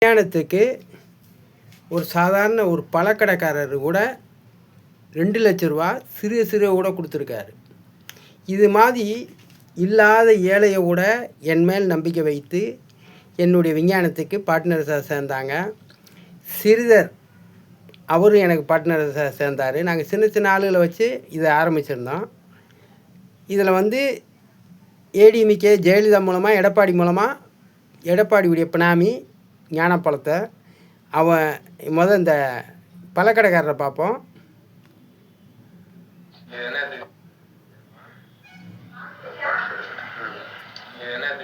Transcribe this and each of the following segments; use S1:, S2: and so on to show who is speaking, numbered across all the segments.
S1: கல்யாணத்துக்கு ஒரு சாதாரண ஒரு பழக்கடைக்காரர் கூட 2 லட்ச ரூபா சிறு கூட கொடுத்துருக்காரு. இது மாதிரி இல்லாத ஏழையை கூட என் மேல் நம்பிக்கை வைத்து என்னுடைய விஞ்ஞானத்துக்கு பார்ட்னர்ஸாக சேர்ந்தாங்க. சிறிதர் அவரும் எனக்கு பார்ட்னர்ஸாக சேர்ந்தார். நாங்கள் சின்ன ஆளுகளை வச்சு இதை ஆரம்பிச்சிருந்தோம். இதில் ஏடிஎம்கே ஜெயலலிதா மூலமாக எடப்பாடியுடைய பினாமி ஞானப்பழத்தை அவன் இந்த பழக்கடைக்காரரை பார்ப்போம்.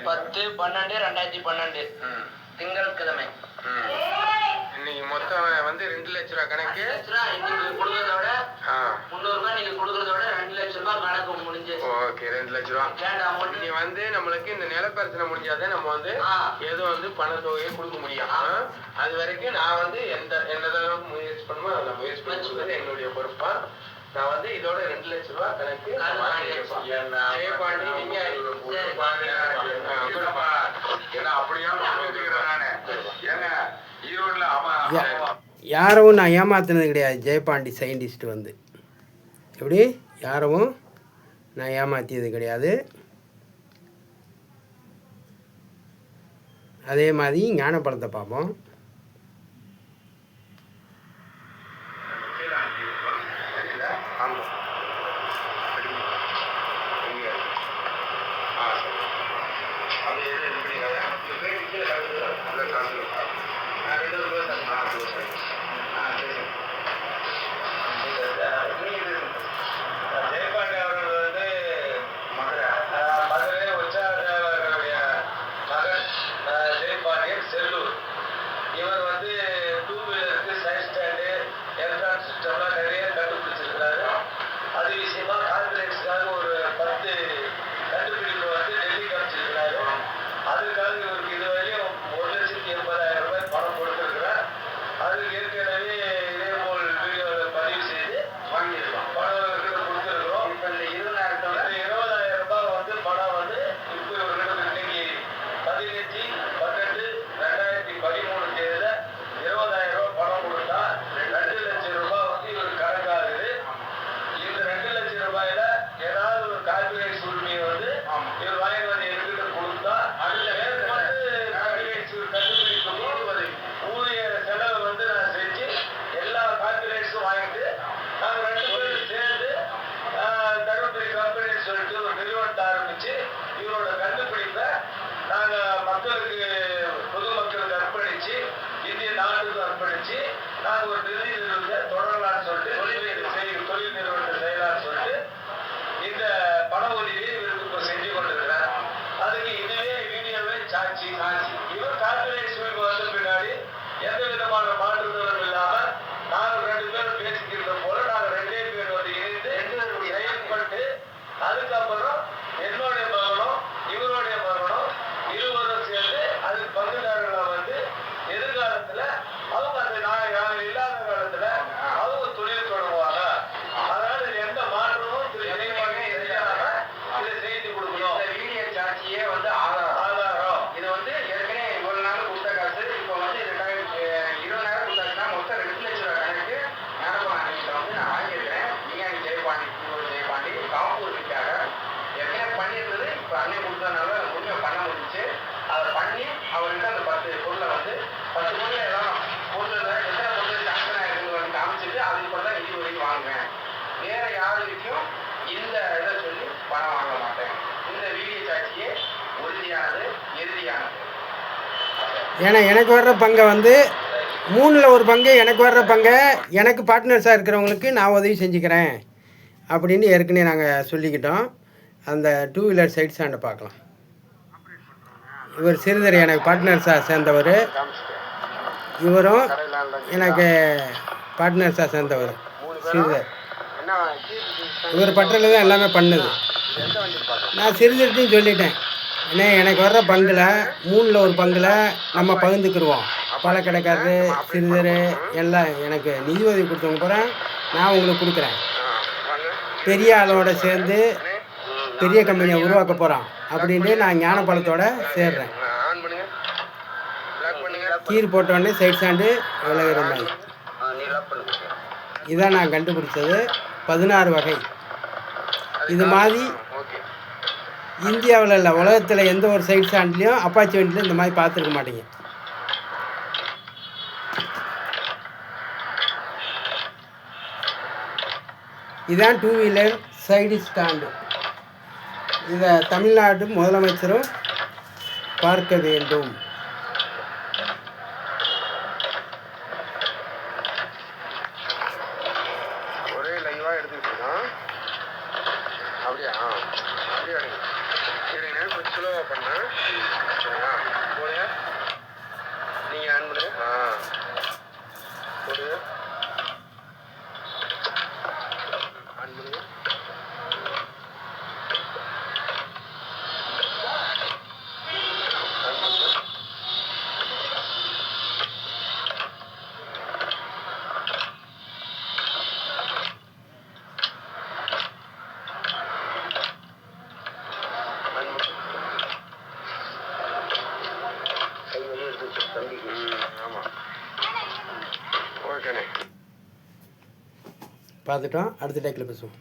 S2: பத்து 12/2012 திங்கட்கிழமை.
S3: இன்னைக்கு மொத்தம் 2 லட்ச ரூபா கணக்கு.
S2: இன்னைக்கு கொடுக்கறதோட 300 ரூபாய் நீங்க கொடுக்கறதோட 2 லட்ச ரூபாய் கணக்கு முடிஞ்சு.
S3: ஓகே, 2 லட்ச ரூபா. நீ நம்மளுக்கு இந்த நில பிரச்சனை முடிஞ்சாதான் நம்ம ஏதோ பணத்தொகையை கொடுக்க முடியும். அது வரைக்கும் நான் என்னதான் முயற்சி பண்ணுமோ அதை முயற்சி பண்ணி என்னுடைய பொறுப்பா நான் இதோட 2 லட்ச ரூபா கணக்கு
S1: யாரவும் நான் ஏமாத்தினது கிடையாது. ஜெயபாண்டி சயின்டிஸ்ட் எப்படி யாரவும் நான் ஏமாற்றியது கிடையாது. அதே மாதிரி ஞானப்பழத்தை பார்ப்போம்.
S2: பொதுமக்களுக்கு அர்ப்பணிச்சு இந்திய நாட்டுக்கு அர்ப்பணிச்சு நாங்கள் ஒரு நிதி நிறுவனத்தை தொடரலான்னு சொல்லிட்டு தொழில் நிறுவனத்தை செய்யலான்னு சொல்லிட்டு இந்த பண உதவியை இவருக்கு செஞ்சு கொண்டிருக்கிறார். அதுக்கு இதுவே வீடியோவே சாட்சி. இவர் கார்பரேட் சுமைக்கு வந்த பின்னாடி எந்த விதமான மாற்றுதலும் இல்லாம நாங்கள் 2 பேரும் பேசிக்கிற போல நாங்கள் 2 பேர் இணைந்து செயல்பட்டு அதுக்கப்புறம் என்னுடைய மகனும் இவருடைய மகனும் இருவரும் சேர்ந்து அதுக்கு பங்குதாரர்களா எதிர்காலத்துல அவங்க நாங்கள் இல்லாத காலத்துல அவங்க தொழில் தொடங்குவாங்க. அதனால எந்த மாற்றமும் இதை செய்து கொடுக்கணும். வீடியோ சாட்சியே ஆதாரம். இது ஏற்கனவே இவ்வளவு நாள் கொடுத்த காசு இப்போ 20,000 கொடுத்தாச்சுன்னா மொத்தம் 2 லட்ச ரூபாய் கணக்கு ஞானப்பழம் நான் வாங்கியிருக்கிறேன். விஞ்ஞானி ஜெயபாண்டி காப்பூருக்காக ஏற்கனவே பண்ணியிருந்தது. இப்போ அன்னை கொடுத்ததுனால உண்மை பண்ண முடிஞ்சு அதை பண்ணி அவர்கிட்ட அந்த 10 பொருளை 10 பொருள் எல்லாம் பொருள் எத்தனை பொருள் சாங்ஷன் ஆகிருக்கு காமிச்சிட்டு அதுக்கு தான் நிதி வரைக்கும் வாங்குவேன். வேற யாருக்கும் இந்த இதை சொல்லி பணம் வாங்க மாட்டேன். இந்த வீடியோ சாட்சியே உறுதியானது, இறுதியானது.
S1: ஏன்னா எனக்கு வர்ற பங்கை 3ல் 1 பங்கு எனக்கு வர்ற பங்கை எனக்கு பார்ட்னர்ஸாக இருக்கிறவங்களுக்கு நான் உதவி செஞ்சுக்கிறேன் அப்படின்னு ஏற்கனவே நாங்கள் சொல்லிக்கிட்டோம். அந்த 2 வீலர் சைட் ஸ்டாண்டை பார்க்கலாம். இவர் சிறிதர் எனக்கு பார்ட்னர்ஸாக சேர்ந்தவர். இவரும் எனக்கு பார்ட்னர்ஸாக சேர்ந்தவர் சிறிதர். இவர் பட்டரில் தான் எல்லாமே பண்ணது. நான் சிறிதர்கிட்டையும் சொல்லிட்டேன், ஏன்னா எனக்கு வர்ற பங்கில் 3ல் 1 பங்கில் நம்ம பகிர்ந்துக்கிடுவோம். பழக்கடைக்காரரு சிறிதர் எல்லாம் எனக்கு நிதி உதவி கொடுத்தவங்க போகிறேன், நான் உங்களுக்கு கொடுக்குறேன். பெரிய ஆளோட சேர்ந்து பெரிய கம்பெனியை உருவாக்க போகிறான் அப்படின்ட்டு நான் ஞானப்பழத்தோட சேர்றேன். கீர் போட்டோடனே சைட் ஸ்டாண்டு விலகிற மாதிரி. இதான் நான் கண்டுபிடிச்சது 16 வகை. இது மாதிரி இந்தியாவில் இல்லை, உலகத்தில் எந்த ஒரு சைட் ஸ்டாண்ட்லேயும் அப்பாச்சி வண்டியில் இந்த மாதிரி பார்த்துருக்க மாட்டீங்க. இதான் 2 வீலர் சைடு ஸ்டாண்டு. இதை தமிழ்நாடு முதலமைச்சரும் பார்க்க வேண்டும்.
S3: ஒரே லைவாக எடுத்துக்கிட்டோம். அப்படியா அப்படியே சரிங்க. கொஞ்சம் ஸ்லோவாக பண்ணேன். சரிங்களா போடுங்க. நீங்கள் ஆன் பண்ணுங்க. போடுங்க. ஆன் பண்ணுங்க. ஆமாம் ஓகேண்ணே
S1: பார்த்துட்டோம். அடுத்த டேக்கில் பேசுவோம்.